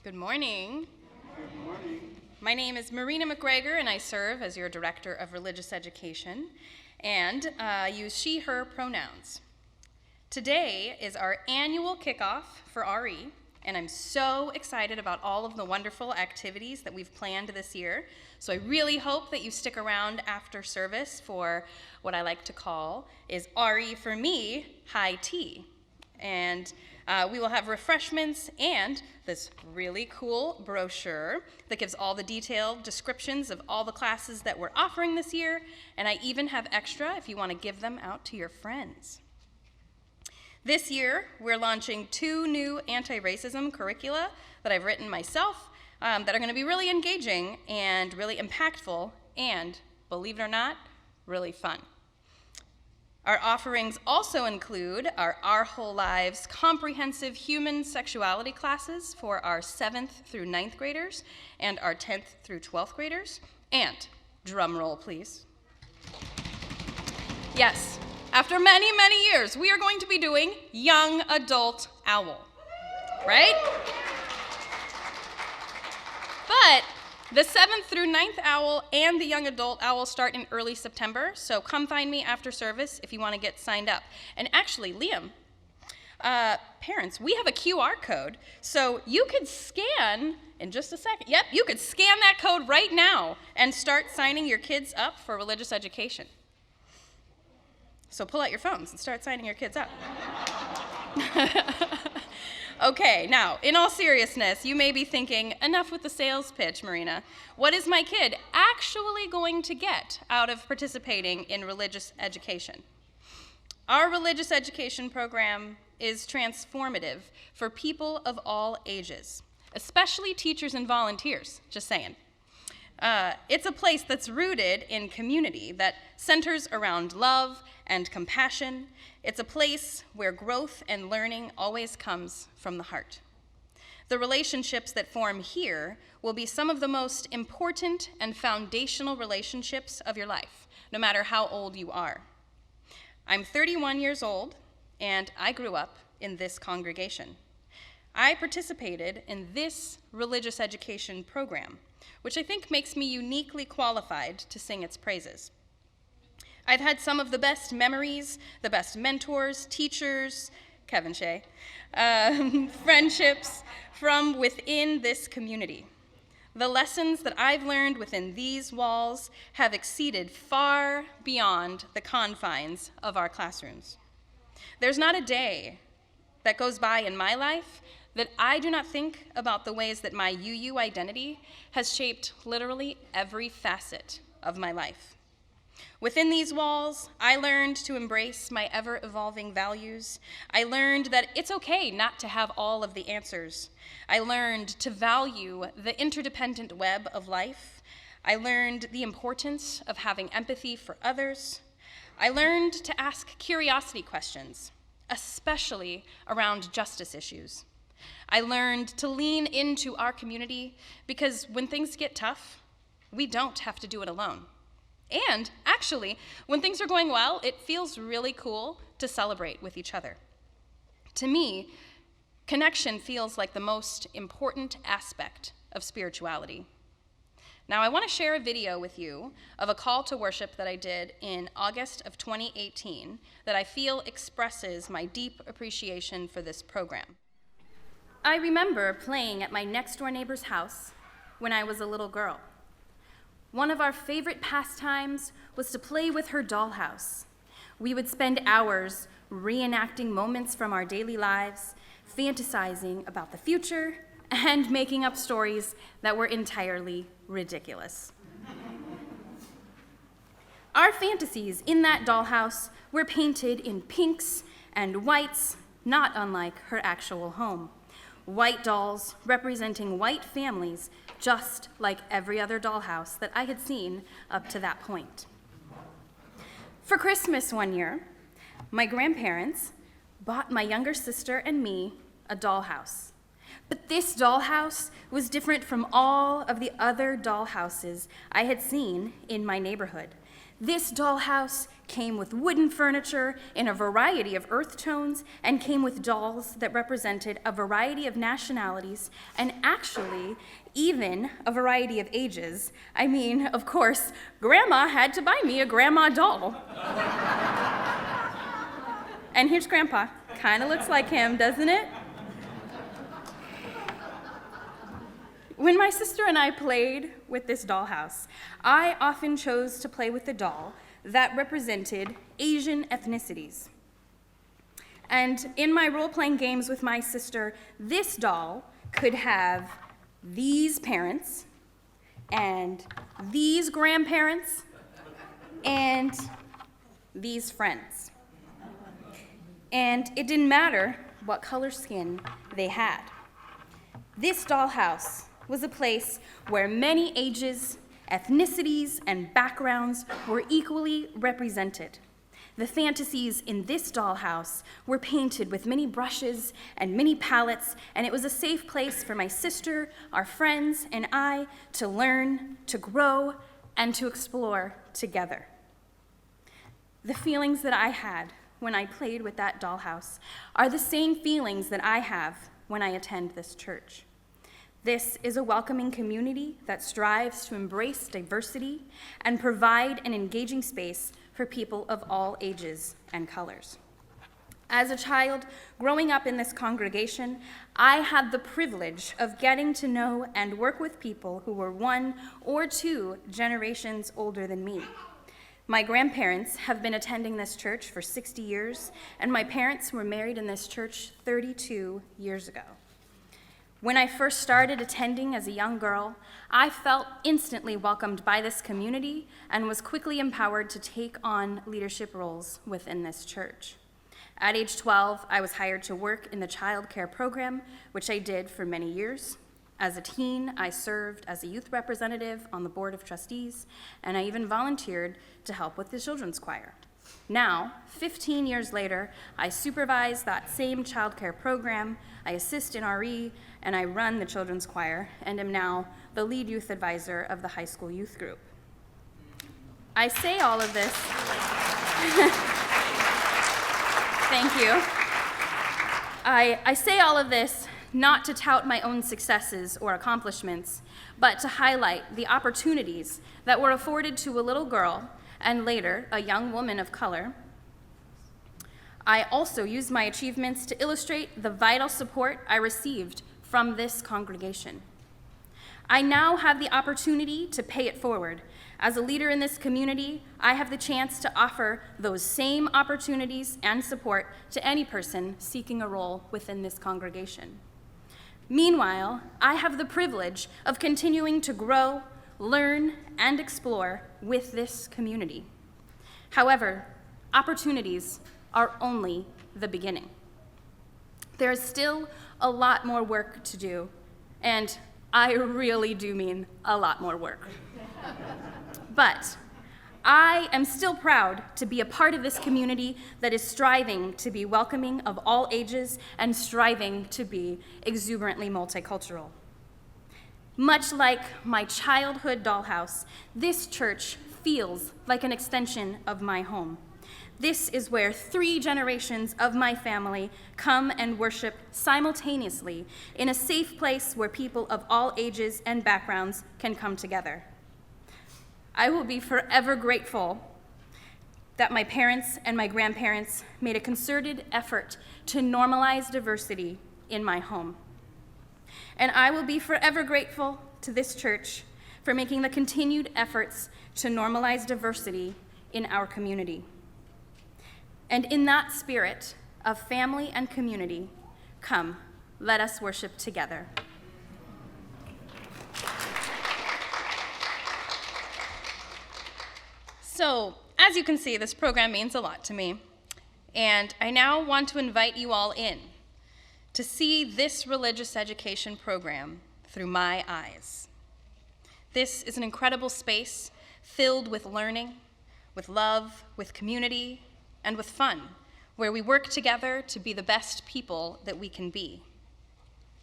Good morning. Good morning. My name is Marena McGregor, and I serve as your Director of Religious Education and use she, her pronouns. Today is our annual kickoff for RE, and I'm so excited about all of the wonderful activities that we've planned this year. So I really hope that you stick around after service for what I like to call is RE for me, high tea. And we will have refreshments and this really cool brochure that gives all the detailed descriptions of all the classes that we're offering this year, and I even have extra if you want to give them out to your friends. This year, we're launching 2 new anti-racism curricula that I've written myself that are going to be really engaging and really impactful and, believe it or not, really fun. Our offerings also include our Whole Lives comprehensive human sexuality classes for our 7th through 9th graders and our 10th through 12th graders. And, drum roll please. Yes, after many, many years, we are going to be doing Young Adult Owl, right? But the 7th through 9th Owl and the Young Adult Owl start in early September, so come find me after service if you want to get signed up. And actually, Liam, parents, we have a QR code, so you could scan in just a second. Yep, you could scan that code right now and start signing your kids up for religious education. So pull out your phones and start signing your kids up. Okay, now, in all seriousness, you may be thinking, enough with the sales pitch, Marena. What is my kid actually going to get out of participating in religious education? Our religious education program is transformative for people of all ages, especially teachers and volunteers, just saying. It's a place that's rooted in community, that centers around love and compassion. It's a place where growth and learning always comes from the heart. The relationships that form here will be some of the most important and foundational relationships of your life, no matter how old you are. I'm 31 years old, and I grew up in this congregation. I participated in this religious education program, which I think makes me uniquely qualified to sing its praises. I've had some of the best memories, the best mentors, teachers, Kevin Shea, friendships from within this community. The lessons that I've learned within these walls have exceeded far beyond the confines of our classrooms. There's not a day that goes by in my life that I do not think about the ways that my UU identity has shaped literally every facet of my life. Within these walls, I learned to embrace my ever-evolving values. I learned that it's okay not to have all of the answers. I learned to value the interdependent web of life. I learned the importance of having empathy for others. I learned to ask curiosity questions, especially around justice issues. I learned to lean into our community because when things get tough, we don't have to do it alone. And actually, when things are going well, it feels really cool to celebrate with each other. To me, connection feels like the most important aspect of spirituality. Now, I want to share a video with you of a call to worship that I did in August of 2018 that I feel expresses my deep appreciation for this program. I remember playing at my next-door neighbor's house when I was a little girl. One of our favorite pastimes was to play with her dollhouse. We would spend hours reenacting moments from our daily lives, fantasizing about the future, and making up stories that were entirely ridiculous. Our fantasies in that dollhouse were painted in pinks and whites, not unlike her actual home. White dolls representing white families, just like every other dollhouse that I had seen up to that point. For Christmas one year, my grandparents bought my younger sister and me a dollhouse. But this dollhouse was different from all of the other dollhouses I had seen in my neighborhood. This dollhouse came with wooden furniture in a variety of earth tones and came with dolls that represented a variety of nationalities and actually even a variety of ages. I mean, of course, Grandma had to buy me a grandma doll. And here's Grandpa. Kind of looks like him, doesn't it? When my sister and I played with this dollhouse, I often chose to play with the doll that represented Asian ethnicities. And in my role-playing games with my sister, this doll could have these parents, and these grandparents, and these friends. And it didn't matter what color skin they had. This dollhouse was a place where many ages, ethnicities, and backgrounds were equally represented. The fantasies in this dollhouse were painted with many brushes and many palettes, and it was a safe place for my sister, our friends, and I to learn, to grow, and to explore together. The feelings that I had when I played with that dollhouse are the same feelings that I have when I attend this church. This is a welcoming community that strives to embrace diversity and provide an engaging space for people of all ages and colors. As a child growing up in this congregation, I had the privilege of getting to know and work with people who were 1 or 2 generations older than me. My grandparents have been attending this church for 60 years, and my parents were married in this church 32 years ago. When I first started attending as a young girl, I felt instantly welcomed by this community and was quickly empowered to take on leadership roles within this church. At age 12, I was hired to work in the child care program, which I did for many years. As a teen, I served as a youth representative on the board of trustees, and I even volunteered to help with the children's choir. Now, 15 years later, I supervise that same child care program, I assist in RE, and I run the children's choir, and am now the lead youth advisor of the high school youth group. I say all of this. Thank you. I say all of this not to tout my own successes or accomplishments, but to highlight the opportunities that were afforded to a little girl and later a young woman of color. I also used my achievements to illustrate the vital support I received from this congregation. I now have the opportunity to pay it forward. As a leader in this community, I have the chance to offer those same opportunities and support to any person seeking a role within this congregation. Meanwhile, I have the privilege of continuing to grow, learn, and explore with this community. However, opportunities are only the beginning. There is still a lot more work to do, and I really do mean a lot more work. But I am still proud to be a part of this community that is striving to be welcoming of all ages and striving to be exuberantly multicultural. Much like my childhood dollhouse, this church feels like an extension of my home. This is where 3 generations of my family come and worship simultaneously in a safe place where people of all ages and backgrounds can come together. I will be forever grateful that my parents and my grandparents made a concerted effort to normalize diversity in my home. And I will be forever grateful to this church for making the continued efforts to normalize diversity in our community. And in that spirit of family and community, come, let us worship together. So, as you can see, this program means a lot to me. And I now want to invite you all in to see this religious education program through my eyes. This is an incredible space filled with learning, with love, with community, and with fun, where we work together to be the best people that we can be.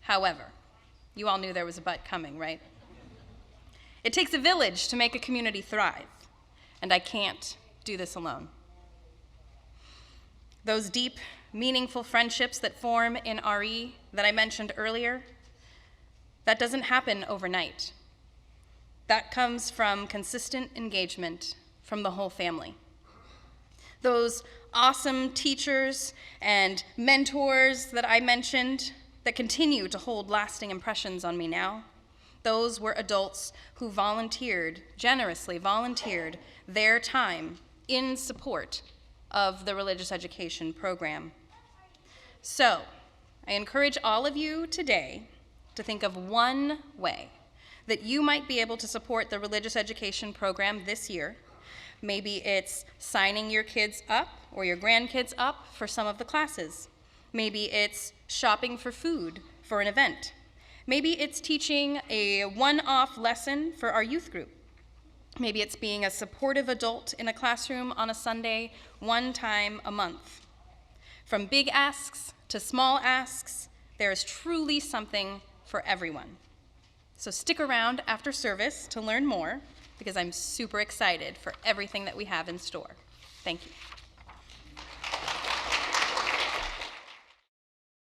However, you all knew there was a but coming, right? It takes a village to make a community thrive. and I can't do this alone. Those deep, meaningful friendships that form in RE that I mentioned earlier, that doesn't happen overnight. That comes from consistent engagement from the whole family. Those awesome teachers and mentors that I mentioned that continue to hold lasting impressions on me now, those were adults who generously volunteered their time in support of the religious education program. So, I encourage all of you today to think of one way that you might be able to support the religious education program this year. Maybe it's signing your kids up or your grandkids up for some of the classes. Maybe it's shopping for food for an event. Maybe it's teaching a one-off lesson for our youth group. Maybe it's being a supportive adult in a classroom on a Sunday, one time a month. From big asks to small asks, there is truly something for everyone. So stick around after service to learn more, because I'm super excited for everything that we have in store. Thank you.